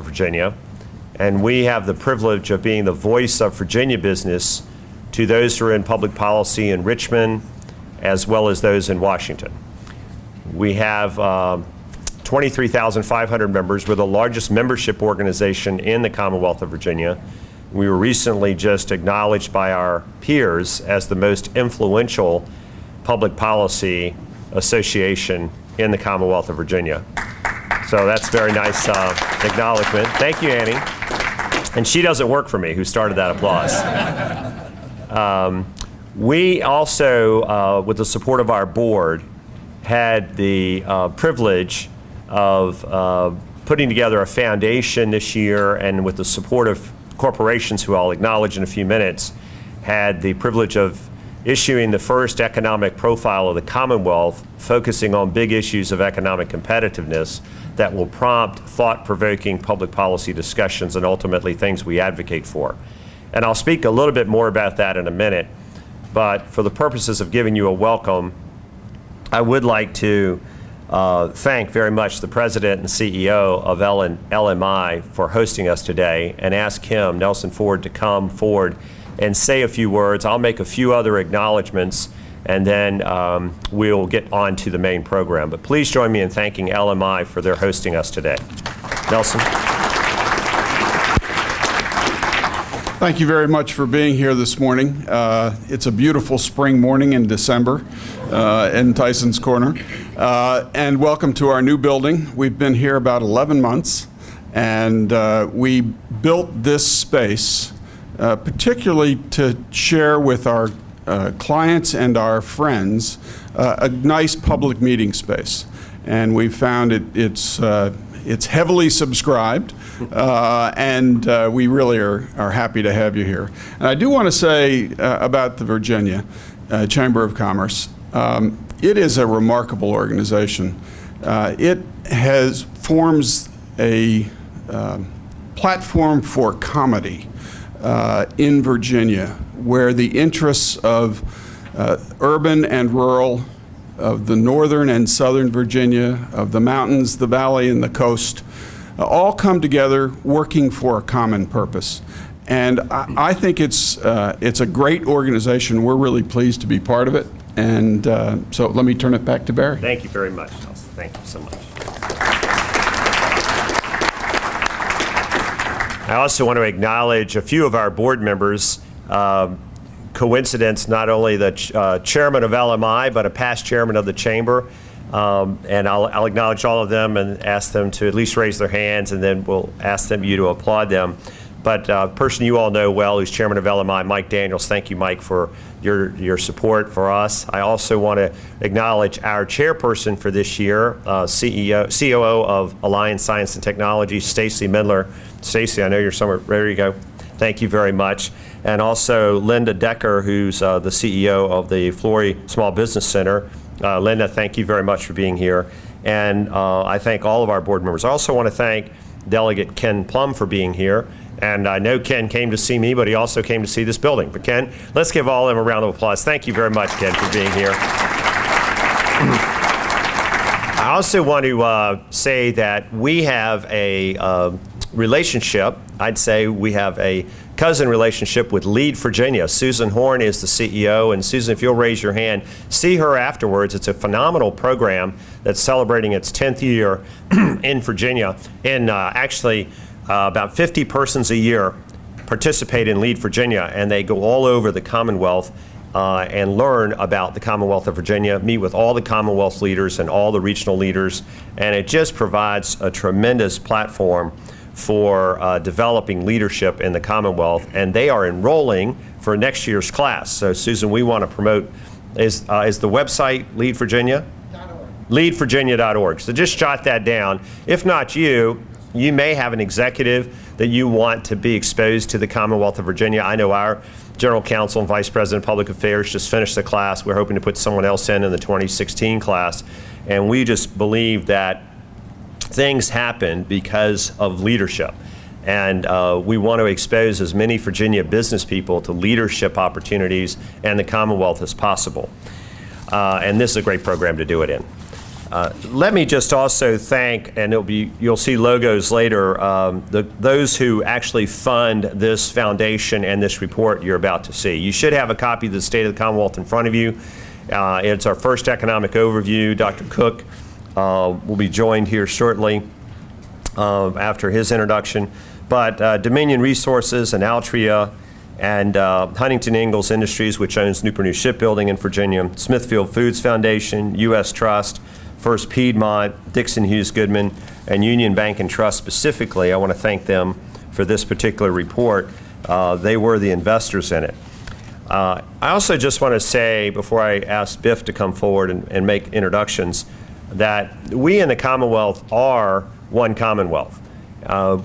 Virginia, and we have the privilege of being the voice of Virginia business to those who are in public policy in Richmond, as well as those in Washington. We have 23,500 members. We're the largest membership organization in the Commonwealth of Virginia. We were recently just acknowledged by our peers as the most influential public policy association in the Commonwealth of Virginia. So that's very nice acknowledgement. Thank you, Annie. And she doesn't work for me, who started that applause. We also, with the support of our board, had the privilege of putting together a foundation this year, and with the support of corporations, who I'll acknowledge in a few minutes, had the privilege of issuing the first economic profile of the Commonwealth, focusing on big issues of economic competitiveness that will prompt thought-provoking public policy discussions and ultimately things we advocate for. And I'll speak a little bit more about that in a minute, but for the purposes of giving you a welcome, I would like to thank very much the President and CEO of LMI for hosting us today, and ask him, Nelson Ford, to come forward and say a few words. I'll make a few other acknowledgments, and then we'll get on to the main program. But please join me in thanking LMI for their hosting us today. Nelson. Thank you very much for being here this morning. It's a beautiful spring morning in December in Tysons Corner. And welcome to our new building. We've been here about 11 months, and we built this space particularly to share with our clients and our friends a nice public meeting space. And we found it's heavily subscribed, and we really are happy to have you here. And I do want to say about the Virginia Chamber of Commerce, it is a remarkable organization. It forms a platform for comedy in Virginia, where the interests of urban and rural, of the northern and southern Virginia, of the mountains, the valley, and the coast, all come together working for a common purpose. And I think it's a great organization. We're really pleased to be part of it. And so let me turn it back to Barry. Thank you very much, Nelson. Thank you so much. I also want to acknowledge a few of our board members. Coincidence, not only the chairman of LMI, but a past chairman of the chamber. And I'll acknowledge all of them and ask them to at least raise their hands, and then we'll ask you to applaud them. But a person you all know well, who's chairman of LMI, Mike Daniels. Thank you, Mike, for your support for us. I also want to acknowledge our chairperson for this year, COO of Alliance Science and Technology, Stacy Mindler. Stacy, I know you're somewhere. There you go. Thank you very much. And also Linda Decker, who's the CEO of the Flory Small Business Center. Linda, thank you very much for being here. And I thank all of our board members. I also want to thank Delegate Ken Plum for being here. And I know Ken came to see me, but he also came to see this building. But Ken, let's give all of them a round of applause. Thank you very much, Ken, for being here. I also want to say that we have a relationship. I'd say we have a cousin relationship with Lead Virginia. Susan Horn is the CEO, and Susan, if you'll raise your hand, see her afterwards. It's a phenomenal program that's celebrating its 10th year in Virginia. And actually, about 50 persons a year participate in Lead Virginia, and they go all over the Commonwealth and learn about the Commonwealth of Virginia, meet with all the Commonwealth leaders and all the regional leaders, and it just provides a tremendous platform for developing leadership in the Commonwealth, and they are enrolling for next year's class. So Susan, we want to promote, is the website Lead Virginia? leadvirginia.org. So just jot that down. If not you may have an executive that you want to be exposed to the Commonwealth of Virginia. I know our General Counsel and Vice President of Public Affairs just finished the class. We're hoping to put someone else in the 2016 class. And we just believe that things happen because of leadership. And we want to expose as many Virginia business people to leadership opportunities and the Commonwealth as possible. And this is a great program to do it in. Let me just also thank, and you'll see logos later, those who actually fund this foundation and this report you're about to see. You should have a copy of the State of the Commonwealth in front of you. It's our first economic overview. Dr. Cook will be joined here shortly after his introduction. But Dominion Resources and Altria and Huntington Ingalls Industries, which owns Newport News Shipbuilding in Virginia, Smithfield Foods Foundation, U.S. Trust, First Piedmont, Dixon Hughes Goodman, and Union Bank and Trust specifically. I want to thank them for this particular report. They were the investors in it. I also just want to say, before I ask Biff to come forward and make introductions, that we in the Commonwealth are one Commonwealth.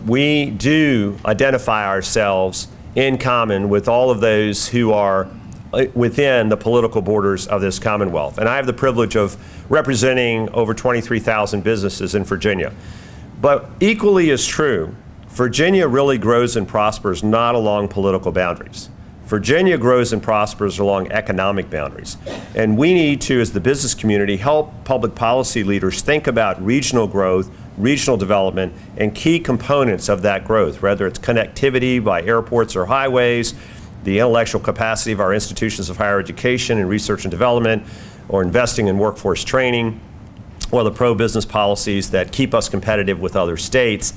We do identify ourselves in common with all of those who are within the political borders of this Commonwealth. And I have the privilege of representing over 23,000 businesses in Virginia. But equally as true, Virginia really grows and prospers not along political boundaries. Virginia grows and prospers along economic boundaries. And we need to, as the business community, help public policy leaders think about regional growth, regional development, and key components of that growth, whether it's connectivity by airports or highways, the intellectual capacity of our institutions of higher education and research and development, or investing in workforce training, or the pro-business policies that keep us competitive with other states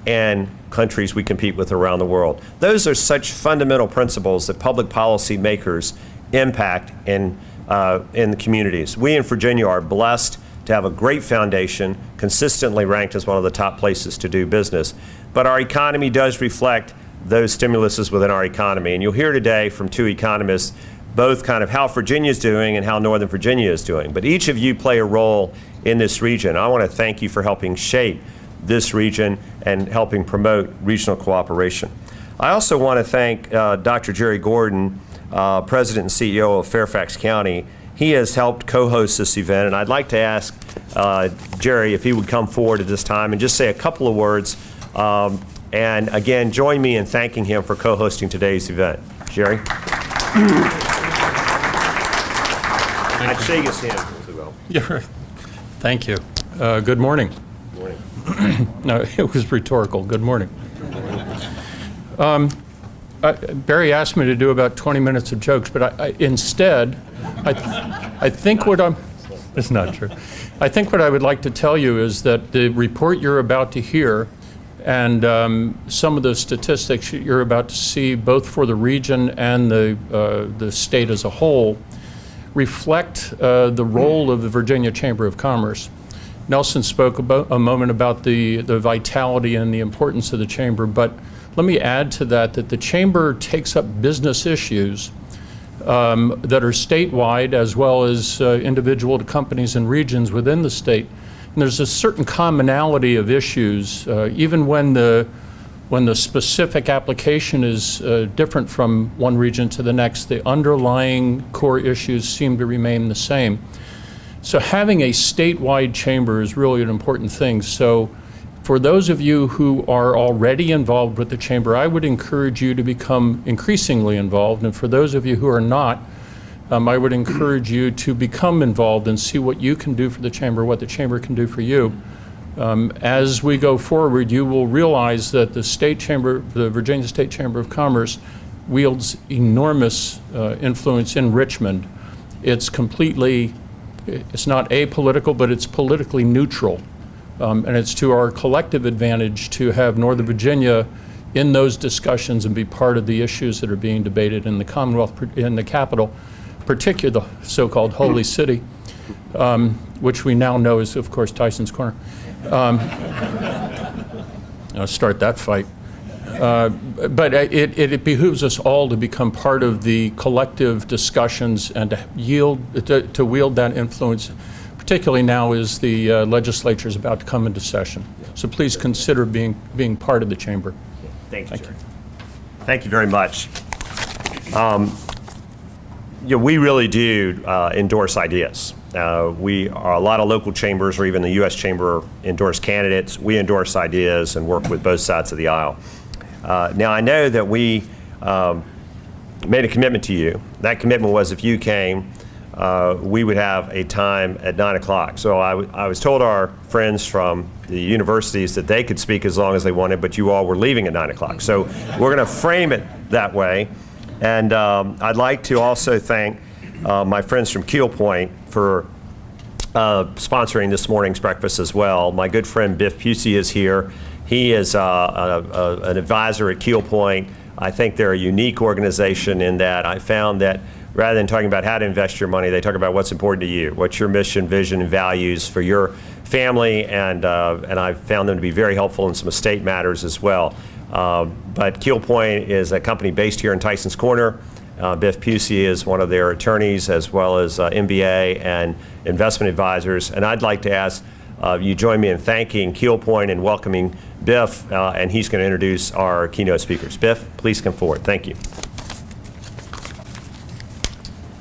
and countries we compete with around the world. Those are such fundamental principles that public policy makers impact in the communities. We in Virginia are blessed to have a great foundation, consistently ranked as one of the top places to do business. But our economy does reflect those stimuluses within our economy. And you'll hear today from two economists, both kind of how Virginia is doing and how Northern Virginia is doing. But each of you play a role in this region. I want to thank you for helping shape this region and helping promote regional cooperation. I also want to thank Dr. Jerry Gordon, President and CEO of Fairfax County. He has helped co-host this event, and I'd like to ask Jerry if he would come forward at this time and just say a couple of words. And again, join me in thanking him for co-hosting today's event. Jerry? I'd shake his hand as well. Yeah, thank you. Good morning. Good morning. No, it was rhetorical. Good morning. Barry asked me to do about 20 minutes of jokes, but instead, I think what I'm, it's not true. I think what I would like to tell you is that the report you're about to hear and some of the statistics you're about to see, both for the region and the state as a whole, reflect the role of the Virginia Chamber of Commerce. Nelson spoke a moment about the vitality and the importance of the Chamber, but let me add to that the Chamber takes up business issues that are statewide as well as individual companies and regions within the state. And there's a certain commonality of issues, even when the specific application is different from one region to the next, the underlying core issues seem to remain the same. So having a statewide chamber is really an important thing. So for those of you who are already involved with the chamber, I would encourage you to become increasingly involved. And for those of you who are not, I would encourage you to become involved and see what you can do for the chamber, what the chamber can do for you. As we go forward, you will realize that the state chamber, the Virginia State Chamber of Commerce, wields enormous influence in Richmond. It's not apolitical, but it's politically neutral. And it's to our collective advantage to have Northern Virginia in those discussions and be part of the issues that are being debated in the Commonwealth, in the capital, particularly the so-called Holy City, which we now know is, of course, Tysons Corner. I'll start that fight. But it behooves us all to become part of the collective discussions and to wield that influence, particularly now as the legislature is about to come into session. So please consider being part of the chamber. Thank you, Jerry. Thank you very much. We really do endorse ideas. We are a lot of local chambers, or even the U.S. Chamber, endorse candidates. We endorse ideas and work with both sides of the aisle. Now, I know that we made a commitment to you. That commitment was if you came, we would have a time at 9 o'clock. So I was told our friends from the universities that they could speak as long as they wanted, but you all were leaving at 9 o'clock. So we're going to frame it that way. And I'd like to also thank my friends from Keel Point for sponsoring this morning's breakfast as well. My good friend Biff Pusey is here. He is an advisor at Keel Point. I think they're a unique organization in that I found that rather than talking about how to invest your money, they talk about what's important to you, what's your mission, vision, and values for your family, and I've found them to be very helpful in some estate matters as well. But Keel Point is a company based here in Tysons Corner. Biff Pusey is one of their attorneys, as well as MBA and investment advisors. And I'd like to ask you join me in thanking Keel Point and welcoming Biff, and he's going to introduce our keynote speakers. Biff, please come forward. Thank you.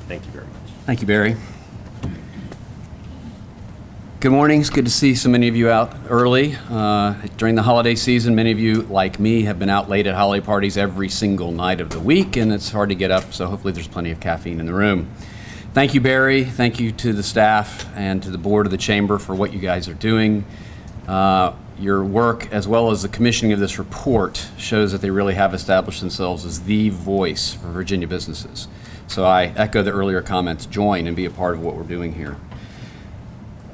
Thank you very much. Thank you, Barry. Good morning. It's good to see so many of you out early. During the holiday season, many of you, like me, have been out late at holiday parties every single night of the week, and it's hard to get up, so hopefully there's plenty of caffeine in the room. Thank you, Barry. Thank you to the staff and to the board of the Chamber for what you guys are doing. Your work, as well as the commissioning of this report, shows that they really have established themselves as the voice for Virginia businesses. So I echo the earlier comments, join and be a part of what we're doing here.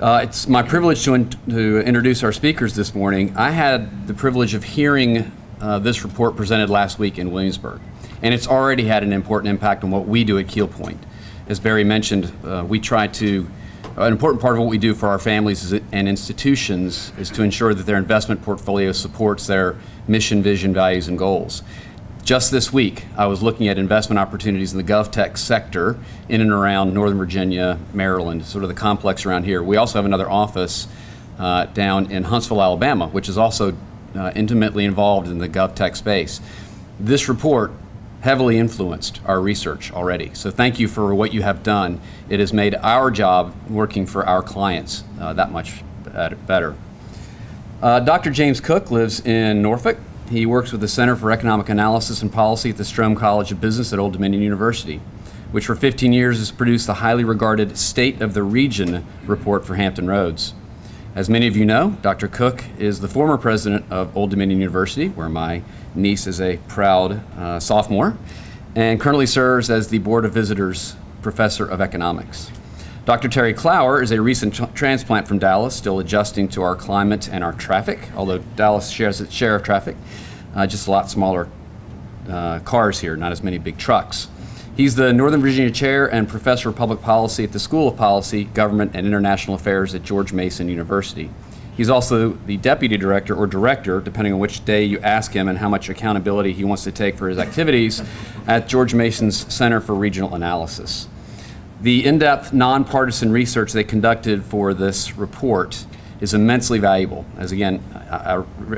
It's my privilege to introduce our speakers this morning. I had the privilege of hearing this report presented last week in Williamsburg, and it's already had an important impact on what we do at Keel Point. As Barry mentioned, we try to, an important part of what we do for our families and institutions is to ensure that their investment portfolio supports their mission, vision, values, and goals. Just this week, I was looking at investment opportunities in the GovTech sector in and around Northern Virginia, Maryland, sort of the complex around here. We also have another office down in Huntsville, Alabama, which is also intimately involved in the GovTech space. This report heavily influenced our research already. So thank you for what you have done. It has made our job working for our clients that much better. Dr. James Cook lives in Norfolk. He works with the Center for Economic Analysis and Policy at the Strome College of Business at Old Dominion University, which for 15 years has produced the highly regarded State of the Region report for Hampton Roads. As many of you know, Dr. Cook is the former president of Old Dominion University, where my niece is a proud sophomore, and currently serves as the Board of Visitors Professor of Economics. Dr. Terry Clower is a recent transplant from Dallas, still adjusting to our climate and our traffic, although Dallas shares its share of traffic, just a lot smaller cars here, not as many big trucks. He's the Northern Virginia Chair and Professor of Public Policy at the School of Policy, Government, and International Affairs at George Mason University. He's also the Deputy Director or Director, depending on which day you ask him and how much accountability he wants to take for his activities, at George Mason's Center for Regional Analysis. The in-depth, nonpartisan research they conducted for this report is immensely valuable. As again,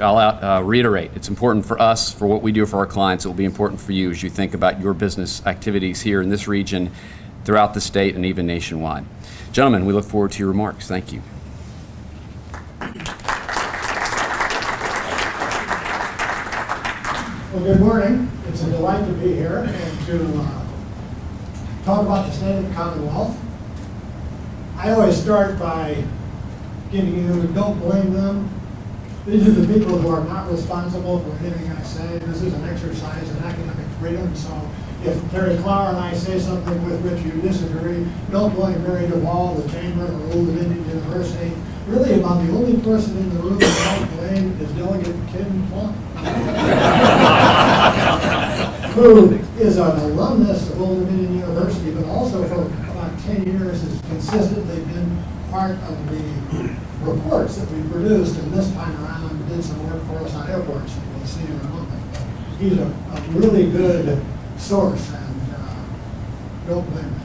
I'll reiterate, it's important for us, for what we do for our clients. It will be important for you as you think about your business activities here in this region, throughout the state, and even nationwide. Gentlemen, we look forward to your remarks. Thank you. Well, good morning. It's a delight to be here and to talk about the state of the Commonwealth. I always start by giving you, don't blame them. These are the people who are not responsible for anything I say. This is an exercise in academic freedom, so if Terry Clower and I say something with which you disagree, don't blame Mary Duvall, the Chamber, or Old Dominion University. Really, about the only person in the room who don't blame is Delegate Kim Plum, who is an alumnus of Old Dominion University, but also for about 10 years has consistently been part of the reports that we produced, and this time around did some work for us on airports that we'll see in a moment. But he's a really good source, and don't blame him.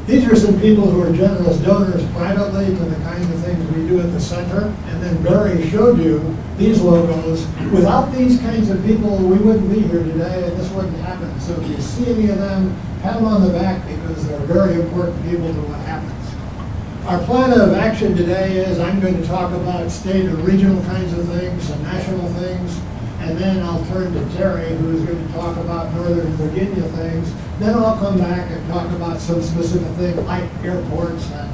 These are some people who are generous donors privately to the kinds of things we do at the center, and then Barry showed you these logos. Without these kinds of people, we wouldn't be here today, and this wouldn't happen. So if you see any of them, pat them on the back, because they're very important people to what happens. Our plan of action today is I'm going to talk about state and regional kinds of things, some national things, and then I'll turn to Terry, who's going to talk about Northern Virginia things. Then I'll come back and talk about some specific things like airports and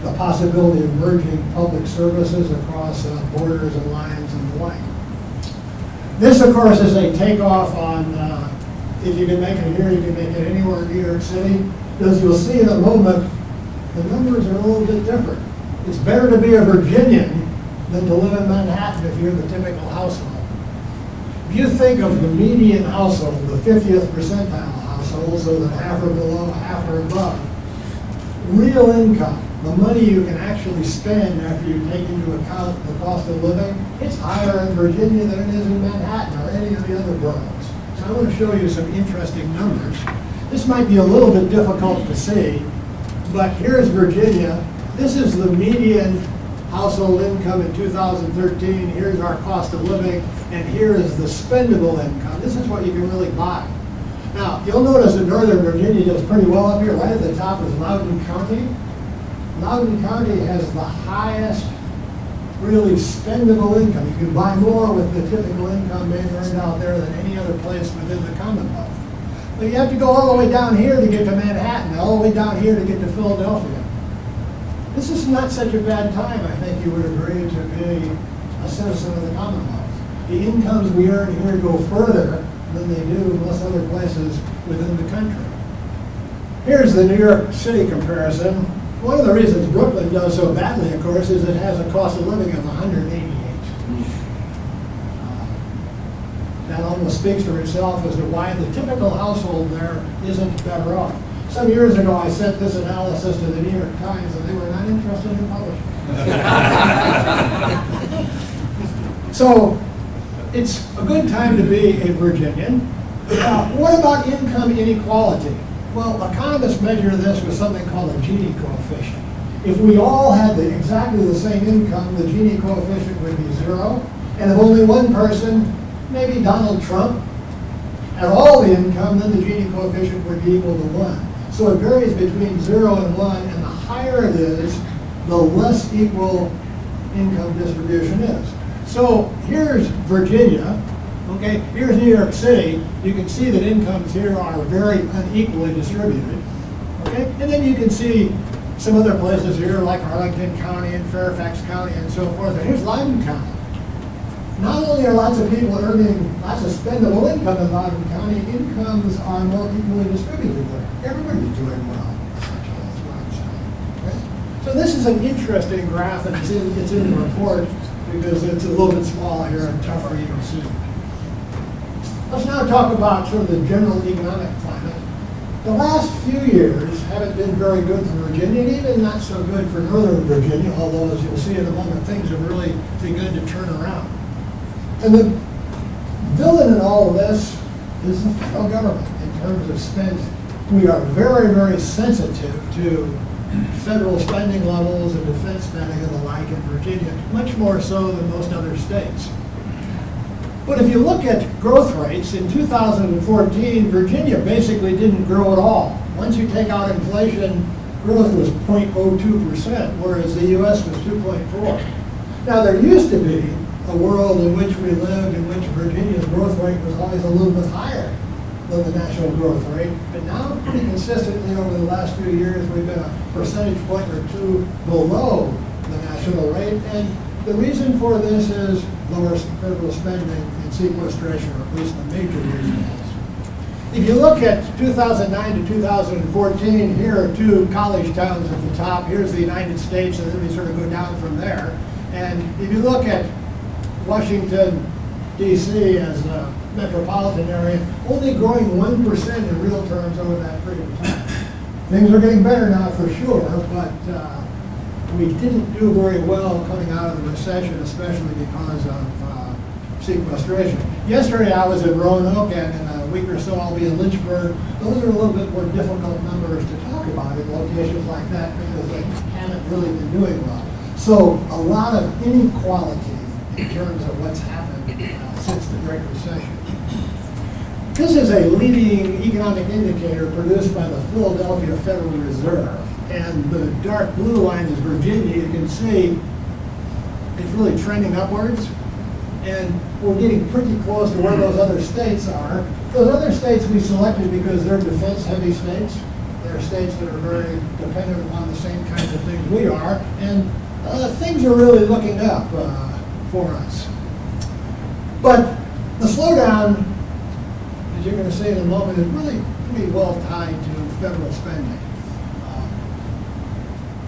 the possibility of merging public services across borders and lines and the like. This, of course, is a takeoff on, if you can make it here, you can make it anywhere in New York City. As you'll see in a moment, the numbers are a little bit different. It's better to be a Virginian than to live in Manhattan if you're the typical household. If you think of the median household, the 50th percentile household, so that half are below, half are above, real income, the money you can actually spend after you take into account the cost of living, it's higher in Virginia than it is in Manhattan or any of the other boroughs. So I want to show you some interesting numbers. This might be a little bit difficult to see, but here's Virginia. This is the median household income in 2013. Here's our cost of living, and here is the spendable income. This is what you can really buy. Now, you'll notice that Northern Virginia does pretty well up here. Right at the top is Loudoun County. Loudoun County has the highest really spendable income. You can buy more with the typical income being earned out there than any other place within the Commonwealth. But you have to go all the way down here to get to Manhattan, all the way down here to get to Philadelphia. This is not such a bad time, I think you would agree, to be a citizen of the Commonwealth. The incomes we earn here go further than they do in most other places within the country. Here's the New York City comparison. One of the reasons Brooklyn does so badly, of course, is it has a cost of living of 188. That almost speaks for itself as to why the typical household there isn't better off. Some years ago, I sent this analysis to the New York Times, and they were not interested in publishing it. So it's a good time to be a Virginian. What about income inequality? Well, economists measure this with something called a Gini coefficient. If we all had exactly the same income, the Gini coefficient would be 0. And if only one person, maybe Donald Trump, had all the income, then the Gini coefficient would be equal to 1. So it varies between 0 and 1, and the higher it is, the less equal income distribution is. So here's Virginia. Okay, here's New York City. You can see that incomes here are very unequally distributed. Okay, and then you can see some other places here like Arlington County and Fairfax County and so forth. And here's Loudoun County. Not only are lots of people earning lots of spendable income in Loudoun County, incomes are more equally distributed there. Everybody's doing well. Okay? So this is an interesting graph, and it's in the report because it's a little bit small here and tough for you to see. Let's now talk about sort of the general economic climate. The last few years haven't been very good for Virginia, and even not so good for Northern Virginia, although as you'll see in a moment, things have really begun to turn around. And the villain in all of this is the federal government in terms of spending. We are very, very sensitive to federal spending levels and defense spending and the like in Virginia, much more so than most other states. But if you look at growth rates, in 2014, Virginia basically didn't grow at all. Once you take out inflation, growth was 0.02%, whereas the U.S. was 2.4%. Now, there used to be a world in which we lived in which Virginia's growth rate was always a little bit higher than the national growth rate. But now, pretty consistently over the last few years, we've been a percentage point or two below the national rate. And the reason for this is lower federal spending and sequestration, or at least the major reason is. If you look at 2009 to 2014, here are two college towns at the top. Here's the United States, and then we sort of go down from there. And if you look at Washington, D.C. as a metropolitan area, only growing 1% in real terms over that period of time. Things are getting better now for sure, but we didn't do very well coming out of the recession, especially because of sequestration. Yesterday I was in Roanoke, and in a week or so I'll be in Lynchburg. Those are a little bit more difficult numbers to talk about in locations like that because they haven't really been doing well. So a lot of inequality in terms of what's happened since the Great Recession. This is a leading economic indicator produced by the Philadelphia Federal Reserve. And the dark blue line is Virginia. You can see it's really trending upwards. and we're getting pretty close to where those other states are. Those other states we selected because they're defense-heavy states. They're states that are very dependent upon the same kinds of things we are, and things are really looking up for us. But the slowdown, as you're going to see in a moment, is really pretty well tied to federal spending.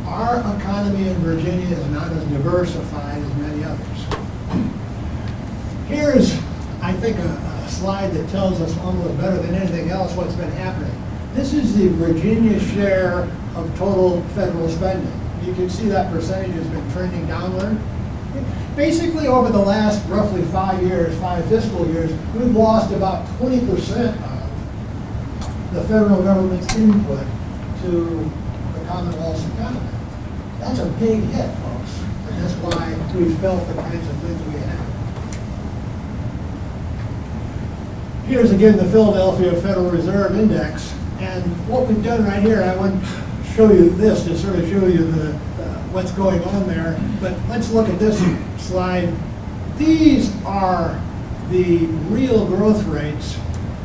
Our economy in Virginia is not as diversified as many others. Here's, I think, a slide that tells us almost better than anything else what's been happening. This is the Virginia share of total federal spending. You can see that percentage has been trending downward. Basically, over the last roughly 5 years, 5 fiscal years, we've lost about 20% of the federal government's input to the Commonwealth's economy. That's a big hit, folks, and that's why we've felt the kinds of things we have. Here's again the Philadelphia Federal Reserve Index, and what we've done right here, I want to show you this to sort of show you the what's going on there, but let's look at this slide. These are the real growth rates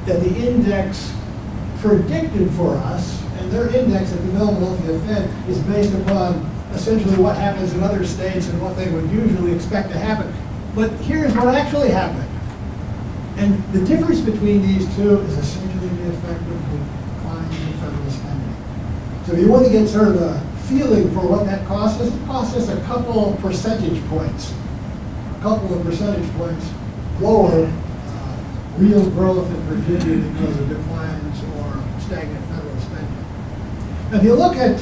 that the index predicted for us, and their index at the Philadelphia Fed is based upon essentially what happens in other states and what they would usually expect to happen. But here's what actually happened. And the difference between these two is essentially the effect of the decline in federal spending. So if you want to get sort of a feeling for what that cost us, it costs us a couple percentage points. A couple of percentage points lower real growth in Virginia because of declines or stagnant federal spending. Now, if you look at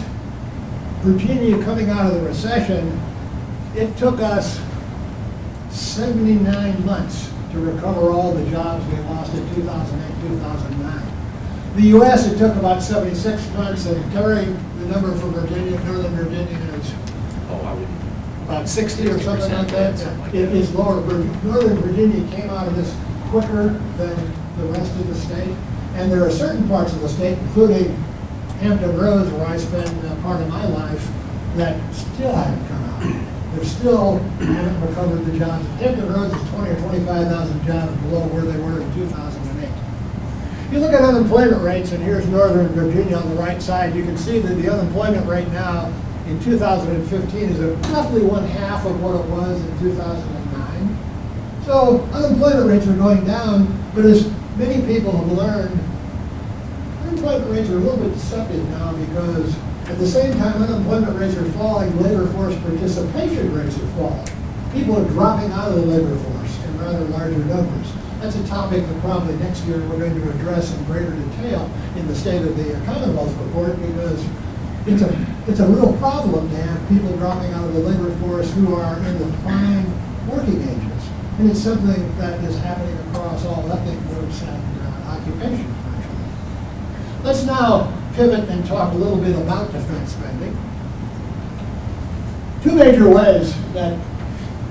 Virginia coming out of the recession, it took us 79 months to recover all the jobs we lost in 2008, 2009. The U.S., it took about 76 months, and Terry, the number for Virginia, Northern Virginia is about 60 or something like that. It is lower. Northern Virginia came out of this quicker than the rest of the state, and there are certain parts of the state, including Hampton Roads, where I spend part of my life, that still haven't come out. They still haven't recovered the jobs. Hampton Roads is 20 or 25,000 jobs below where they were in 2008. You look at unemployment rates, and here's Northern Virginia on the right side, you can see that the unemployment rate now in 2015 is roughly 1/2 of what it was in 2009. So unemployment rates are going down, but as many people have learned, unemployment rates are a little bit deceptive now because at the same time unemployment rates are falling, labor force participation rates are falling. People are dropping out of the labor force in rather larger numbers. That's a topic that probably next year we're going to address in greater detail in the State of the Commonwealth report, because it's a real problem to have people dropping out of the labor force who are in the prime working ages. And it's something that is happening across all ethnic groups and occupations, actually. Let's now pivot and talk a little bit about defense spending. Two major ways that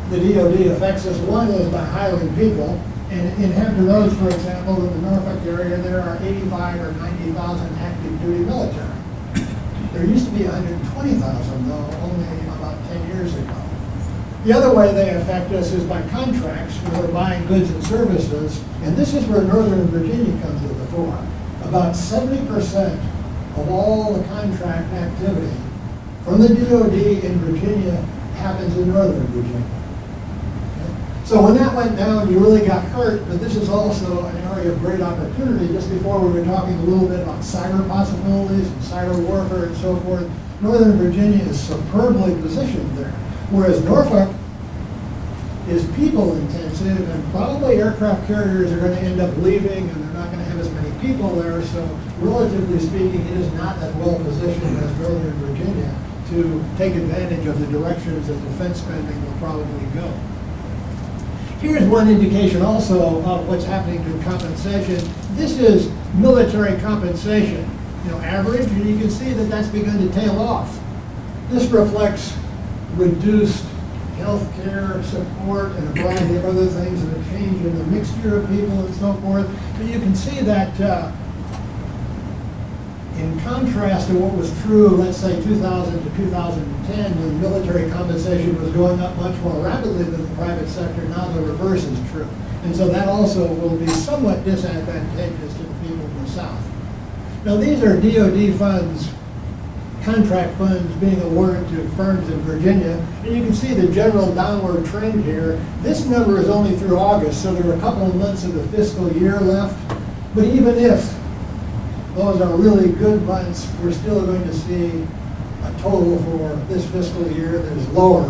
the DoD affects us. One is by hiring people. And in Hampton Roads, for example, in the Norfolk area, there are 85 or 90,000 active duty military. There used to be 120,000, though, only about 10 years ago. The other way they affect us is by contracts. We're buying goods and services, and this is where Northern Virginia comes to the fore. About 70% of all the contract activity from the DoD in Virginia happens in Northern Virginia. So when that went down, you really got hurt, but this is also an area of great opportunity. Just before we were talking a little bit about cyber possibilities and cyber warfare and so forth. Northern Virginia is superbly positioned there, whereas Norfolk is people intensive, and probably aircraft carriers are going to end up leaving, and they're not going to have as many people there, so relatively speaking, it is not as well positioned as Northern Virginia to take advantage of the directions that defense spending will probably go. Here's one indication also of what's happening to compensation. This is military compensation, average, and you can see that that's begun to tail off. This reflects reduced health care support and a variety of other things, and a change in the mixture of people and so forth. But you can see that In contrast to what was true, let's say 2000 to 2010, when military compensation was going up much more rapidly than the private sector, now the reverse is true. And so that also will be somewhat disadvantageous to the people in the South. Now these are DOD funds, contract funds being awarded to firms in Virginia, and you can see the general downward trend here. This number is only through August, so there are a couple of months of the fiscal year left. But even if those are really good months, we're still going to see a total for this fiscal year that is lower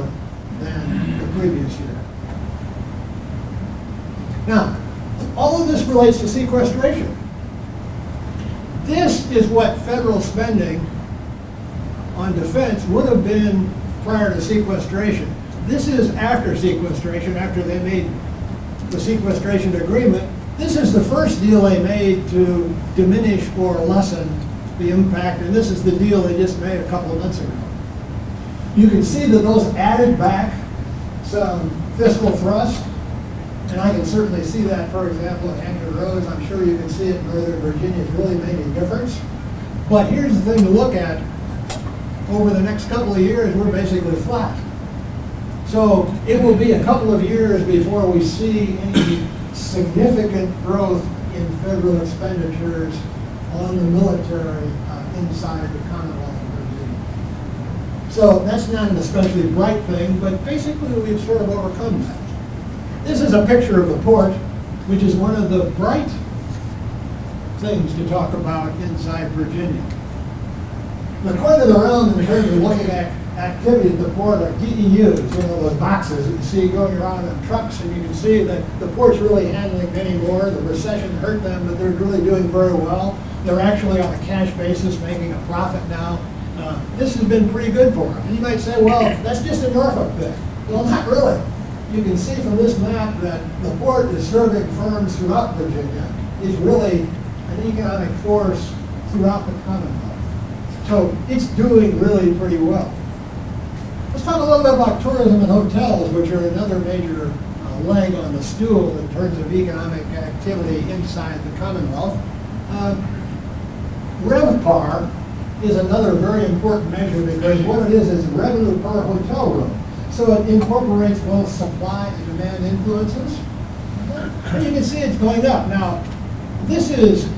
than the previous year. Now, all of this relates to sequestration. This is what federal spending on defense would have been prior to sequestration. This is after sequestration, after they made the sequestration agreement. This is the first deal they made to diminish or lessen the impact, and this is the deal they just made a couple of months ago. You can see that those added back some fiscal thrust, and I can certainly see that, for example, at Hampton Roads. I'm sure you can see it in Northern Virginia. It's really made a difference. But here's the thing to look at. Over the next couple of years, we're basically flat. So it will be a couple of years before we see any significant growth in federal expenditures on the military inside the Commonwealth of Virginia. So that's not an especially bright thing, but basically we've sort of overcome that. This is a picture of the port, which is one of the bright things to talk about inside Virginia. The coin of the realm in terms of looking at activity at the port are DEUs, those boxes that you see going around in trucks, and you can see that the port's really handling many more. The recession hurt them, but they're really doing very well. They're actually on a cash basis making a profit now. This has been pretty good for them. And you might say, well, that's just a Norfolk thing. Well, not really. You can see from this map that the port is serving firms throughout Virginia, is really an economic force throughout the Commonwealth. So it's doing really pretty well. Let's talk a little bit about tourism and hotels, which are another major leg on the stool in terms of economic activity inside the Commonwealth. RevPAR is another very important measure because what it is revenue per hotel room. So it incorporates both supply and demand influences. And you can see it's going up. Now, this is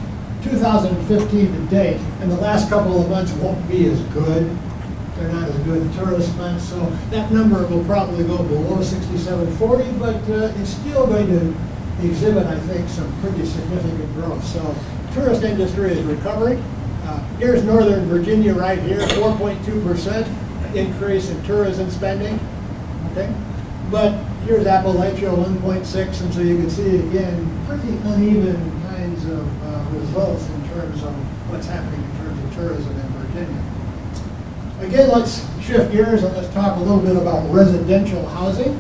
2015 to date, and the last couple of months won't be as good. They're not as good tourist months, so that number will probably go below 6740, but it's still going to exhibit, I think, some pretty significant growth. So tourist industry is recovering. Here's Northern Virginia right here, 4.2% increase in tourism spending. Okay, but here's Appalachia, 1.6, and so you can see again pretty uneven kinds of results in terms of what's happening in terms of tourism in Virginia. Again, let's shift gears and let's talk a little bit about residential housing.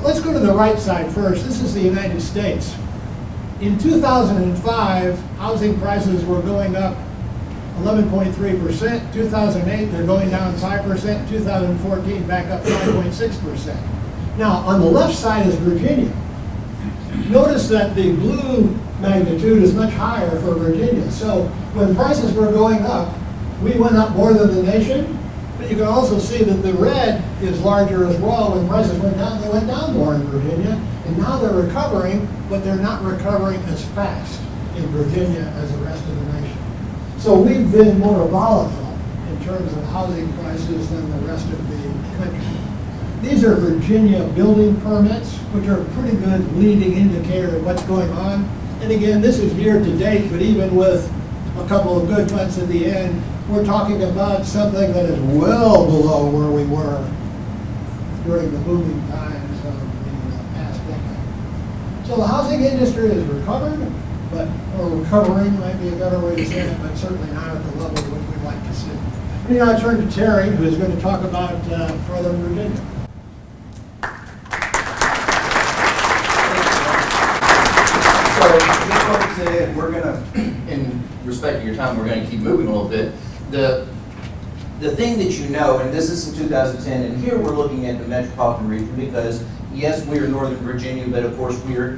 Let's go to the right side first. This is the United States. In 2005, housing prices were going up 11.3%. 2008, they're going down 5%. 2014, back up 5.6%. Now, on the left side is Virginia. Notice that the blue magnitude is much higher for Virginia. So when prices were going up, we went up more than the nation. But you can also see that the red is larger as well. When prices went down, they went down more in Virginia. And now they're recovering, but they're not recovering as fast in Virginia as the rest of the nation. So we've been more volatile in terms of housing prices than the rest of the country. These are Virginia building permits, which are a pretty good leading indicator of what's going on. And again, this is year to date, but even with a couple of good months at the end, we're talking about something that is well below where we were during the booming times of the past decade. So the housing industry is recovered, or recovering might be a better way to say it, but certainly not at the level which we'd like to see. Let me now turn to Terry, who is going to talk about Northern Virginia. So just what we said, we're going to, in respect to your time, we're going to keep moving a little bit. The thing that you know, and this is in 2010, and here we're looking at the metropolitan region because, yes, we are Northern Virginia, but of course we're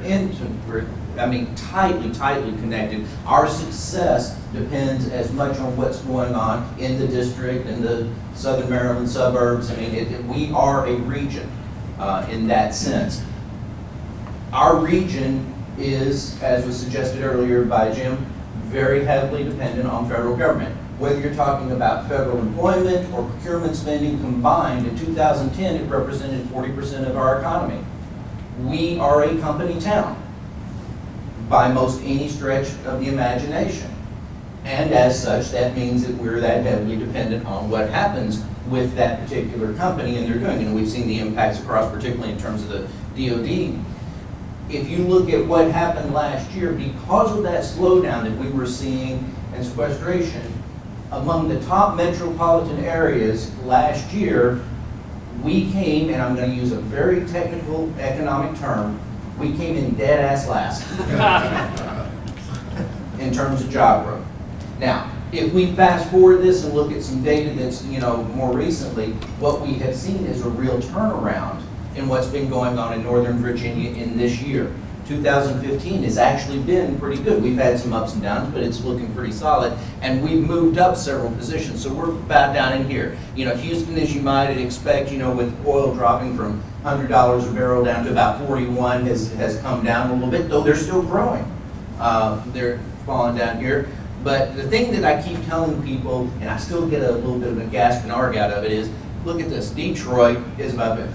tightly connected. Our success depends as much on what's going on in the district and the Southern Maryland suburbs. I mean, we are a region in that sense. Our region is, as was suggested earlier by Jim, very heavily dependent on federal government. Whether you're talking about federal employment or procurement spending combined, in 2010 it represented 40% of our economy. We are a company town by most any stretch of the imagination. And as such, that means that we're that heavily dependent on what happens with that particular company and they're doing. And we've seen the impacts across, particularly in terms of the DoD. If you look at what happened last year, because of that slowdown that we were seeing in sequestration, among the top metropolitan areas last year, we came, and I'm going to use a very technical economic term, we came in dead ass last in terms of job growth. Now, if we fast forward this and look at some data that's, more recently, what we have seen is a real turnaround in what's been going on in Northern Virginia in this year. 2015 has actually been pretty good. We've had some ups and downs, but it's looking pretty solid, and we've moved up several positions. So we're about down in here. Houston, as you might expect, with oil dropping from $100 a barrel down to about 41, has come down a little bit, though they're still growing. They're falling down here. But the thing that I keep telling people, and I still get a little bit of a gasp and arg out of it, is look at this. Detroit is about it.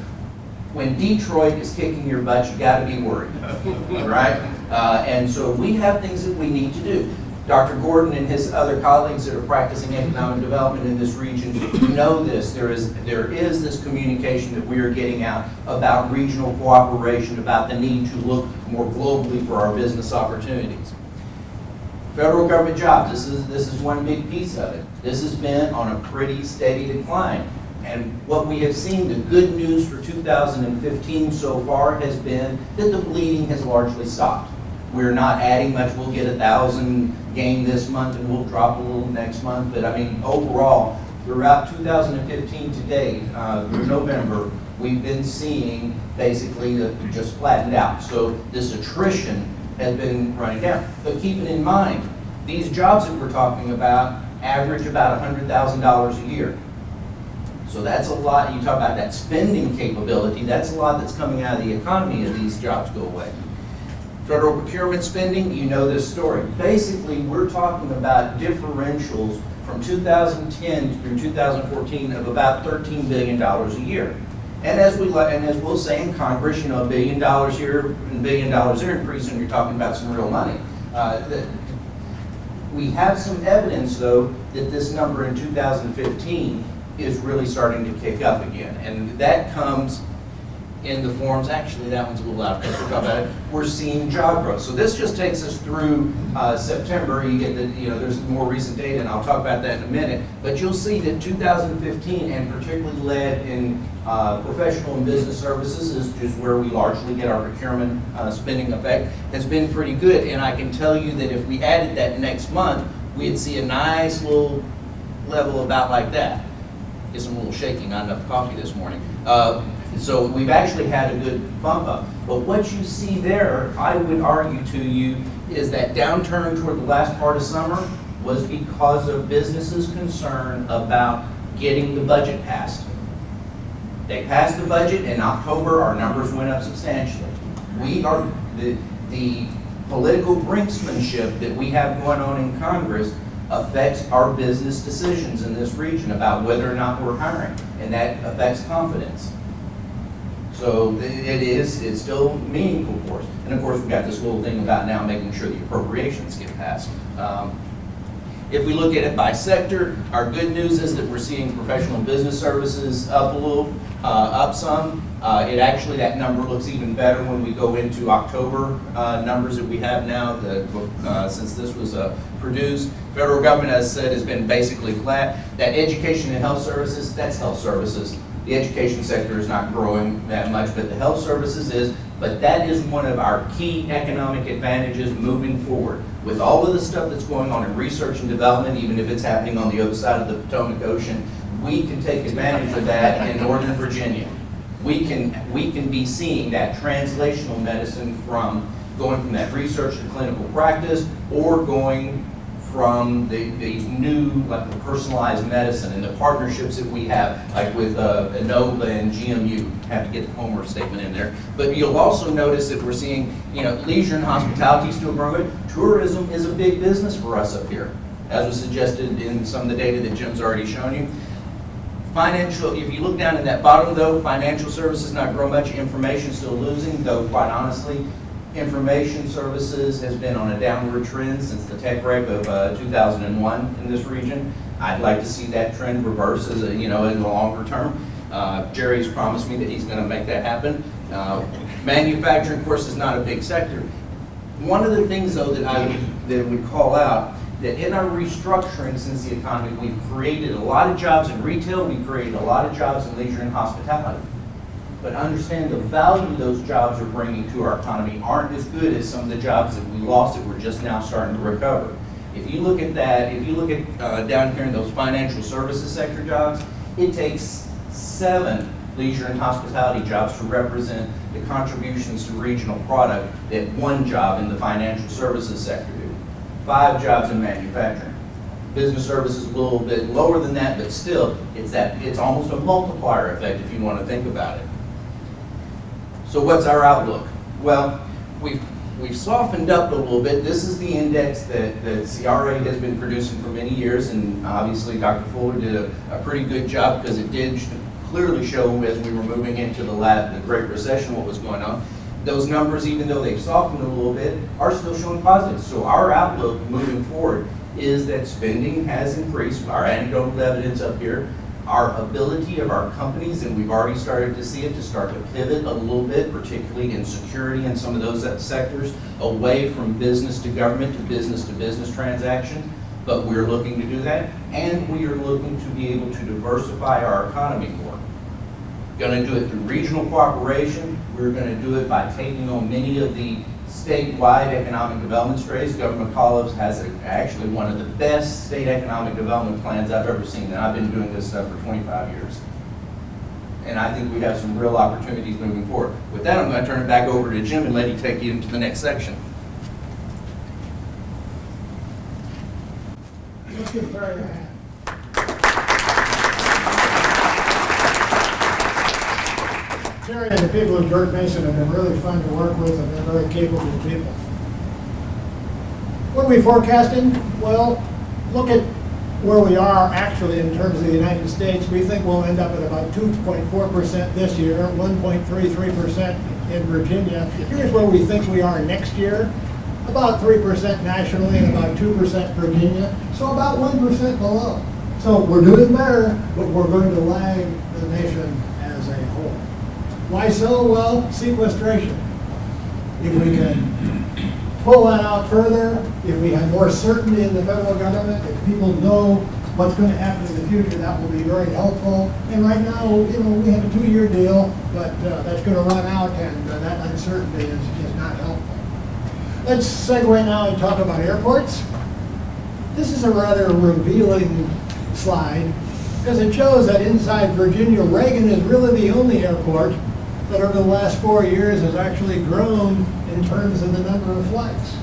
When Detroit is kicking your butt, you got to be worried, right? And so we have things that we need to do. Dr. Gordon and his other colleagues that are practicing economic development in this region know this. There is this communication that we are getting out about regional cooperation, about the need to look more globally for our business opportunities. Federal government jobs, this is one big piece of it. This has been on a pretty steady decline. And what we have seen, the good news for 2015 so far has been that the bleeding has largely stopped. We're not adding much. We'll get 1,000 gain this month and we'll drop a little next month. But I mean, overall, throughout 2015 to date, through November, we've been seeing basically just flattened out. So this attrition has been running down. But keeping in mind, these jobs that we're talking about average about $100,000 a year. So that's a lot. You talk about that spending capability, that's a lot that's coming out of the economy as these jobs go away. Federal procurement spending, you know this story. Basically, we're talking about differentials from 2010 through 2014 of about $13 billion a year. And as we'll say in Congress, $1 billion here and $1 billion there, and pretty soon you're talking about some real money. We have some evidence, though, that this number in 2015 is really starting to kick up again. And that comes in the forms, actually that one's a little out of touch, we're seeing job growth. So this just takes us through September. You get there's more recent data, and I'll talk about that in a minute. But you'll see that 2015, and particularly led in professional and business services, is just where we largely get our procurement spending effect, has been pretty good. And I can tell you that if we added that next month, we'd see a nice little level about like that. Get some little shaking, not enough coffee this morning. So we've actually had a good bump up. But what you see there, I would argue to you, is that downturn toward the last part of summer was because of businesses' concern about getting the budget passed. They passed the budget in October, our numbers went up substantially. We are, the political brinksmanship that we have going on in Congress affects our business decisions in this region about whether or not we're hiring, and that affects confidence. So it's still meaningful for us. And of course, we've got this little thing about now making sure the appropriations get passed. If we look at it by sector, our good news is that we're seeing professional business services up a little, up some. That number looks even better when we go into October numbers that we have now, since this was produced. Federal government, as I said, has been basically flat. That education and health services, that's health services. The education sector is not growing that much, but the health services is. But that is one of our key economic advantages moving forward. With all of the stuff that's going on in research and development, even if it's happening on the other side of the Potomac Ocean, we can take advantage of that in Northern Virginia. We can be seeing that translational medicine from going from that research to clinical practice, or going from these new, like the personalized medicine and the partnerships that we have, like with Innova and GMU. Have to get the homework statement in there. But you'll also notice that we're seeing, leisure and hospitality still growing. Tourism is a big business for us up here, as was suggested in some of the data that Jim's already shown you. Financial, if you look down in that bottom though, financial services not grow much, information still losing, though quite honestly, information services has been on a downward trend since the tech wreck of 2001 in this region. I'd like to see that trend reverse as in the longer term. Jerry's promised me that he's going to make that happen. Manufacturing, of course, is not a big sector. One of the things though that I would call out, that in our restructuring since the economy, we've created a lot of jobs in retail, we've created a lot of jobs in leisure and hospitality. But understand the value those jobs are bringing to our economy aren't as good as some of the jobs that we lost that we're just now starting to recover. If you look at that, if you look at down here in those financial services sector jobs, it takes 7 leisure and hospitality jobs to represent the contributions to regional product that 1 job in the financial services sector do. 5 jobs in manufacturing. Business services a little bit lower than that, but still, it's almost a multiplier effect if you want to think about it. So what's our outlook? Well, we've softened up a little bit. This is the index that CRA has been producing for many years, and obviously Dr. Fuller did a pretty good job, because it did clearly show as we were moving into the Great Recession what was going on. Those numbers, even though they've softened a little bit, are still showing positive. So our outlook moving forward is that spending has increased. Our anecdotal evidence up here, our ability of our companies, and we've already started to see it, to start to pivot a little bit, particularly in security and some of those sectors, away from business to government to business transactions. But we're looking to do that, and we are looking to be able to diversify our economy more. Going to do it through regional cooperation. We're going to do it by taking on many of the statewide economic development strategies. Governor McAuliffe has actually one of the best state economic development plans I've ever seen, and I've been doing this stuff for 25 years. And I think we have some real opportunities moving forward. With that, I'm going to turn it back over to Jim and let him take you into the next section. Let's give Barry a hand. Terry and the people of George Mason have been really fun to work with, and they're very capable people. What are we forecasting? Well, look at where we are actually in terms of the United States. We think we'll end up at about 2.4% this year, 1.33% in Virginia. Here's where we think we are next year. About 3% nationally and about 2% Virginia, so about 1% below. So we're doing better, but we're going to lag the nation as a whole. Why so? Well, sequestration. If we can pull that out further, if we have more certainty in the federal government, if people know what's going to happen in the future, that will be very helpful. And right now, we have a 2-year deal, but that's going to run out, and that uncertainty is not helpful. Let's segue now and talk about airports. This is a rather revealing slide, because it shows that inside Virginia, Reagan is really the only airport that over the last 4 years has actually grown in terms of the number of flights.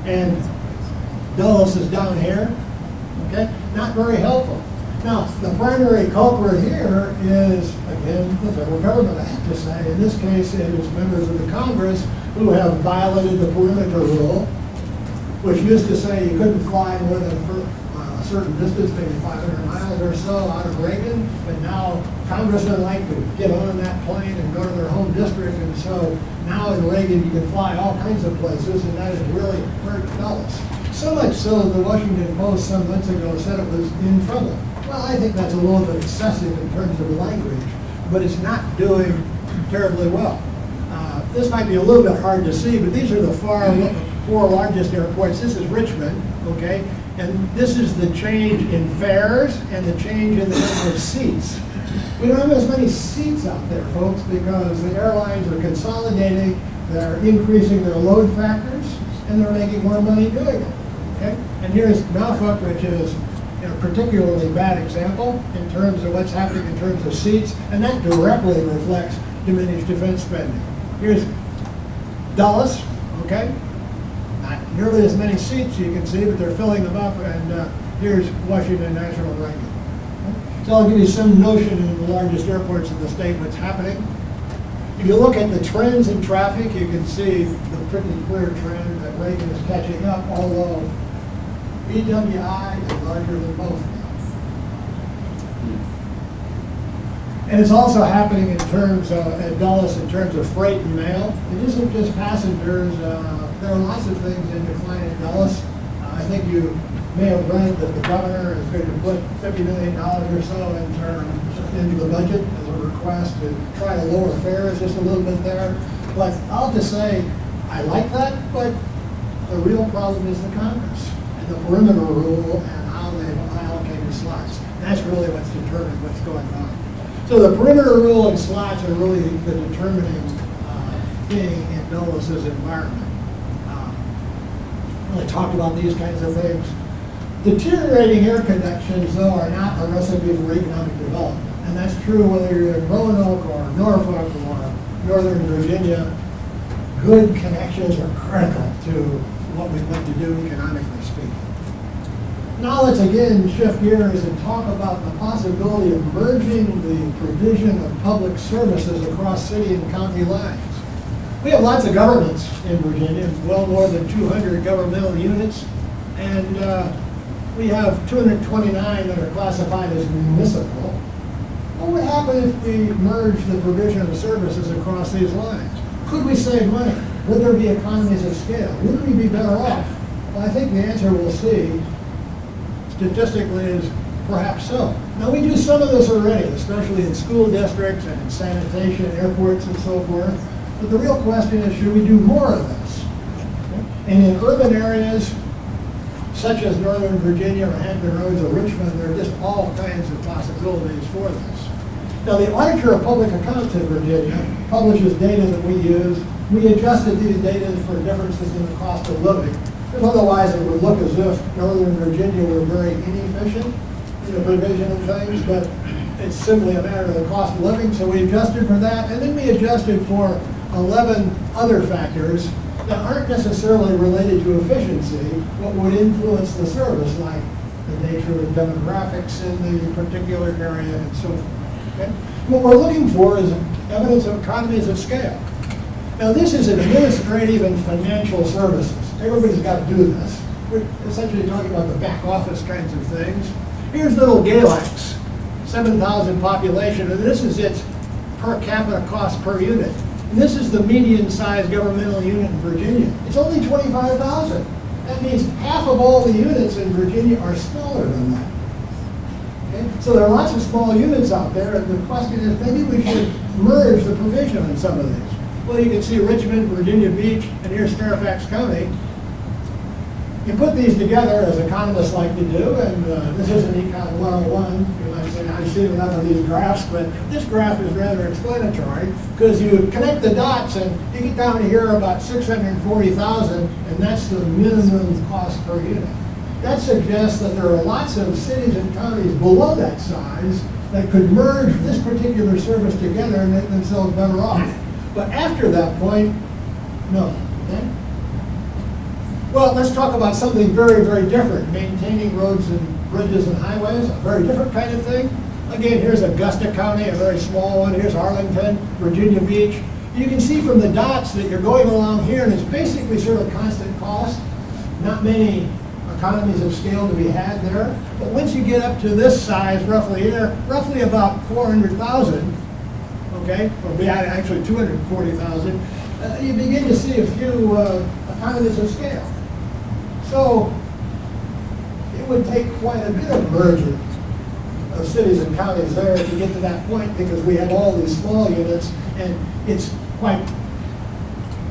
And Dulles is down here, okay? Not very helpful. Now, the primary culprit here is, again, the federal government, I have to say. In this case, it is members of the Congress who have violated the perimeter rule, which used to say you couldn't fly more than a certain distance, maybe 500 miles or so out of Reagan, but now congressmen like to get on that plane and go to their home district, and so now in Reagan you can fly all kinds of places, and that has really hurt Dulles. So much so that the Washington Post some months ago said it was in trouble. Well, I think that's a little bit excessive in terms of language, but it's not doing terribly well. This might be a little bit hard to see, but these are the 4 largest airports. This is Richmond, okay? And this is the change in fares and the change in the number of seats. We don't have as many seats out there, folks, because the airlines are consolidating, they're increasing their load factors, and they're making more money doing it, okay? And here's Norfolk, which is, a particularly bad example in terms of what's happening in terms of seats, and that directly reflects diminished defense spending. Here's Dulles, okay? Not nearly as many seats you can see, but they're filling them up, and here's Washington National Rankin. So I'll give you some notion in the largest airports in the state what's happening. If you look at the trends in traffic, you can see the pretty clear trend that Reagan is catching up, although BWI is larger than both now. And it's also happening in terms of, at Dulles, in terms of freight and mail. It isn't just passengers. There are lots of things in decline at Dulles. I think you may have read that the governor is going to put $50 million or so into the budget as a request to try to lower fares just a little bit there. But I'll have to say, I like that, but the real problem is the Congress and the perimeter rule and how they've allocated slots. That's really what's determined what's going on. So the perimeter rule and slots are really the determining thing in Dulles' environment. Really talked about these kinds of things. Deteriorating air connections, though, are not a recipe for economic development. And that's true whether you're in Roanoke or Norfolk or Northern Virginia. Good connections are critical to what we want to do economically speaking. Now let's again shift gears and talk about the possibility of merging the provision of public services across city and county lines. We have lots of governments in Virginia, well more than 200 governmental units, and we have 229 that are classified as municipal. What would happen if we merged the provision of services across these lines? Could we save money? Would there be economies of scale? Would we be better off? Well, I think the answer we'll see statistically is perhaps so. Now, we do some of this already, especially in school districts and in sanitation, airports, and so forth. But the real question is, should we do more of this? And in urban areas, such as Northern Virginia or Hampton Roads or Richmond, there are just all kinds of possibilities for this. Now, the Auditor of Public Accounts in Virginia publishes data that we use. We adjusted these data for differences in the cost of living, because otherwise it would look as if Northern Virginia were very inefficient in the provision of things, but it's simply a matter of the cost of living, so we adjusted for that, and then we adjusted for 11 other factors that aren't necessarily related to efficiency, but would influence the service, like the nature of the demographics in the particular area and so forth. Okay? What we're looking for is evidence of economies of scale. Now, this is administrative and financial services. Everybody's got to do this. We're essentially talking about the back office kinds of things. Here's little Galax, 7,000 population, and this is its per capita cost per unit. And this is the median-sized governmental unit in Virginia. It's only 25,000. That means half of all the units in Virginia are smaller than that. Okay? So there are lots of small units out there, and the question is, maybe we should merge the provision on some of these. Well, you can see Richmond, Virginia Beach, and here's Fairfax County. You put these together, as economists like to do, and this isn't Econ 101. You might say, I've seen enough of these graphs, but this graph is rather explanatory, because you connect the dots, and you get down to here about 640,000, and that's the minimum cost per unit. That suggests that there are lots of cities and counties below that size that could merge this particular service together and make themselves better off. But after that point, no. Okay? Well, let's talk about something very, very different. Maintaining roads and bridges and highways, a very different kind of thing. Again, here's Augusta County, a very small one. Here's Arlington, Virginia Beach. You can see from the dots that you're going along here, and it's basically sort of constant cost. Not many economies of scale to be had there. But once you get up to this size, roughly here, roughly about 400,000, okay, or actually 240,000, you begin to see a few economies of scale. So it would take quite a bit of merging of cities and counties there to get to that point, because we have all these small units, and it's quite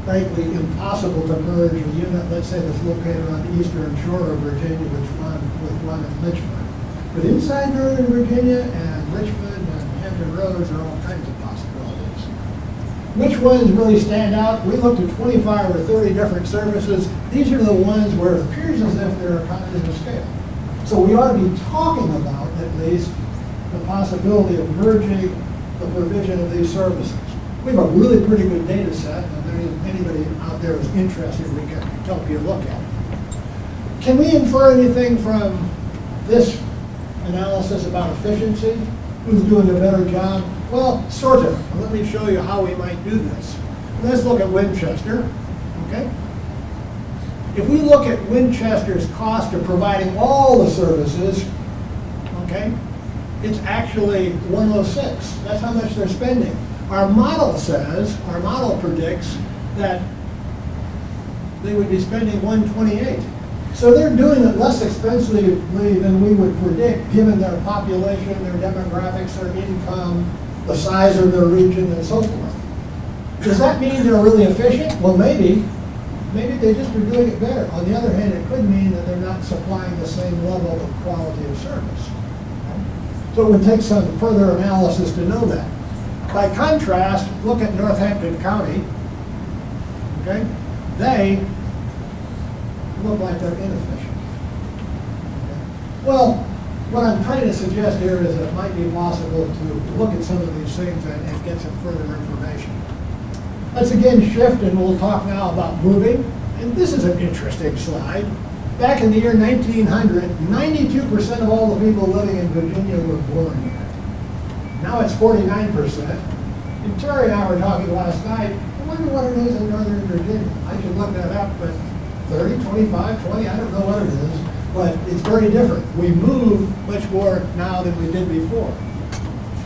frankly impossible to merge a unit, let's say, that's located on the eastern shore of Virginia with one in Richmond. But inside Northern Virginia and Richmond and Hampton Roads are all kinds of possibilities. Which ones really stand out? We looked at 25 or 30 different services. These are the ones where it appears as if there are economies of scale. So we ought to be talking about, at least, the possibility of merging the provision of these services. We have a really pretty good data set, and if anybody out there is interested, we can help you look at it. Can we infer anything from this analysis about efficiency? Who's doing a better job? Well, sort of. And let me show you how we might do this. Let's look at Winchester, okay? If we look at Winchester's cost of providing all the services, okay, it's actually 106. That's how much they're spending. Our model says, our model predicts that they would be spending 128. So they're doing it less expensively than we would predict, given their population, their demographics, their income, the size of their region, and so forth. Does that mean they're really efficient? Well, maybe. Maybe they just are doing it better. On the other hand, it could mean that they're not supplying the same level of quality of service. So it would take some further analysis to know that. By contrast, look at Northampton County. Okay? They look like they're inefficient. Okay? Well, what I'm trying to suggest here is that it might be possible to look at some of these things and get some further information. Let's again shift, and we'll talk now about moving. And this is an interesting slide. Back in the year 1900, 92% of all the people living in Virginia were born here. Now it's 49%. And Terry and I were talking last night. I wonder what it is in Northern Virginia. I should look that up, but 30, 25, 20, I don't know what it is. But it's very different. We move much more now than we did before.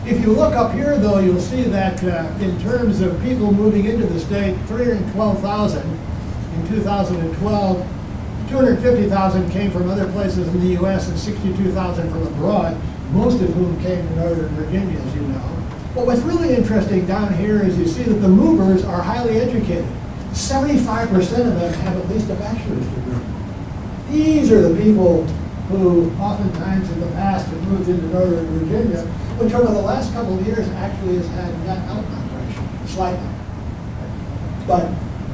If you look up here, though, you'll see that in terms of people moving into the state, 312,000 in 2012, 250,000 came from other places in the U.S. and 62,000 from abroad, most of whom came to Northern Virginia, as you know. But what's really interesting down here is you see that the movers are highly educated. 75% of them have at least a bachelor's degree. These are the people who oftentimes in the past have moved into Northern Virginia, which over the last couple of years actually has had net out-migration, slightly. But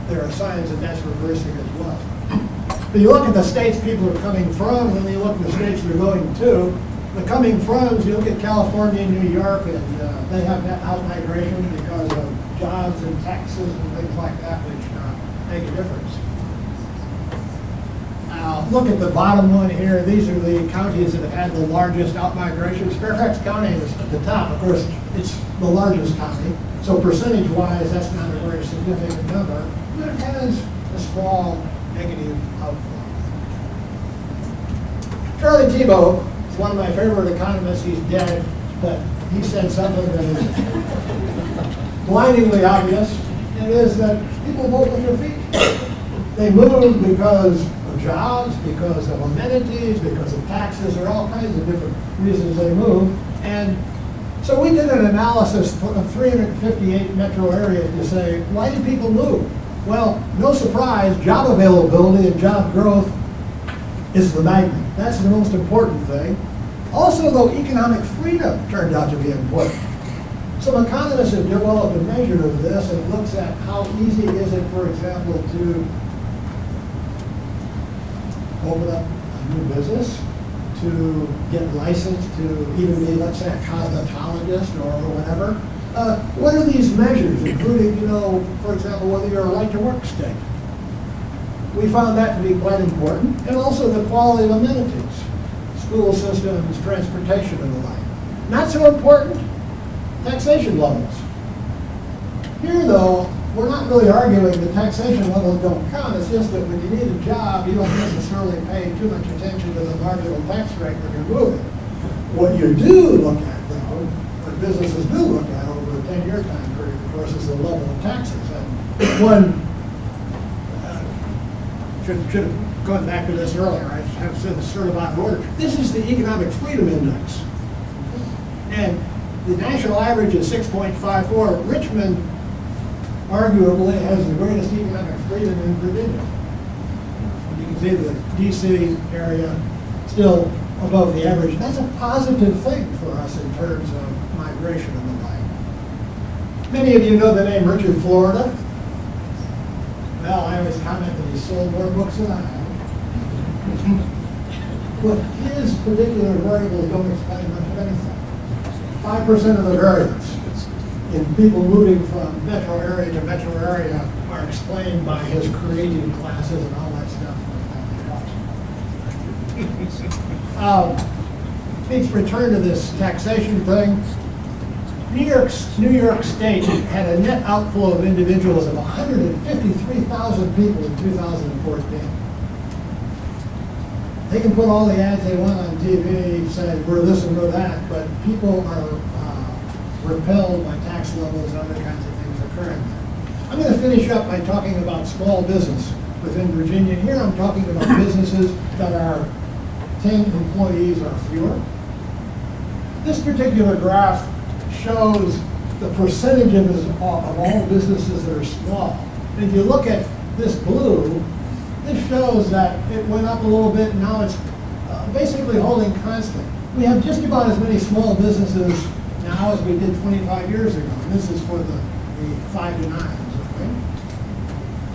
there are signs that that's reversing as well. But you look at the states people are coming from, and then you look at the states they're going to. The coming froms, you look at California and New York, and they have net out-migration because of jobs and taxes and things like that, which make a difference. Look at the bottom one here. These are the counties that have had the largest out-migrations. Fairfax County is at the top. Of course, it's the largest county. So percentage-wise, that's not a very significant number. But it has a small negative outflow. Charlie Thibault is one of my favorite economists. He's dead, but he said something that is blindingly obvious. It is that people vote with their feet. They move because of jobs, because of amenities, because of taxes. There are all kinds of different reasons they move. And so we did an analysis of 358 metro areas to say, why do people move? Well, no surprise, job availability and job growth is the magnet. That's the most important thing. Also, though, economic freedom turned out to be important. Some economists have developed a measure of this, and it looks at how easy is it, for example, to open up a new business, to get licensed to even be, let's say, a cosmetologist or whatever. What are these measures, including, for example, whether you're a right-to-work state? We found that to be quite important, and also the quality of amenities, school systems, transportation, and the like. Not so important, taxation levels. Here, though, we're not really arguing that taxation levels don't count. It's just that when you need a job, you don't necessarily pay too much attention to the marginal tax rate when you're moving. What you do look at, though, what businesses do look at over a 10-year time period, of course, is the level of taxes. And one should have gone back to this earlier. I have said this sort of out of order. This is the Economic Freedom Index. And the national average is 6.54. Richmond arguably has the greatest economic freedom in Virginia. You can see the D.C. area still above the average. That's a positive thing for us in terms of migration and the like. Many of you know the name Richard Florida. Well, I always comment that he sold more books than I have. But his particular variables don't explain much of anything. 5% of the variance in people moving from metro area to metro area are explained by his creative classes and all that stuff. Let's return to this taxation thing. New York State had a net outflow of individuals of 153,000 people in 2014. They can put all the ads they want on TV, say we're this and we're that, but people are repelled by tax levels and other kinds of things occurring there. I'm going to finish up by talking about small business within Virginia. Here I'm talking about businesses that are 10 employees or fewer. This particular graph shows the percentages of all businesses that are small. And if you look at this blue, this shows that it went up a little bit, and now it's basically holding constant. We have just about as many small businesses now as we did 25 years ago. And this is for the 5 to 9s, okay?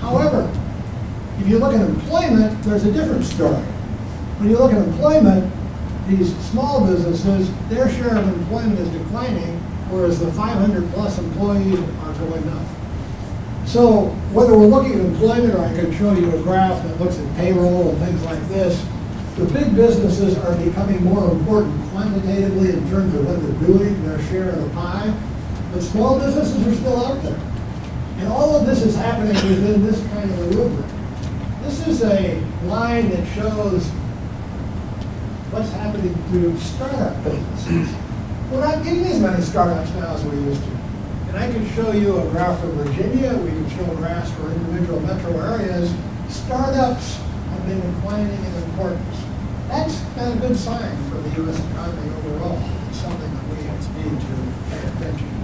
However, if you look at employment, there's a different story. When you look at employment, these small businesses, their share of employment is declining, whereas the 500 plus employees are going up. So whether we're looking at employment, or I could show you a graph that looks at payroll and things like this, the big businesses are becoming more important quantitatively in terms of what they're doing, their share of the pie, but small businesses are still out there. And all of this is happening within this kind of a rubric. This is a line that shows what's happening to startup businesses. We're not getting as many startups now as we used to. And I can show you a graph for Virginia. We can show graphs for individual metro areas. Startups have been declining in importance. That's not a good sign for the U.S. economy overall. It's something that we need to pay attention to.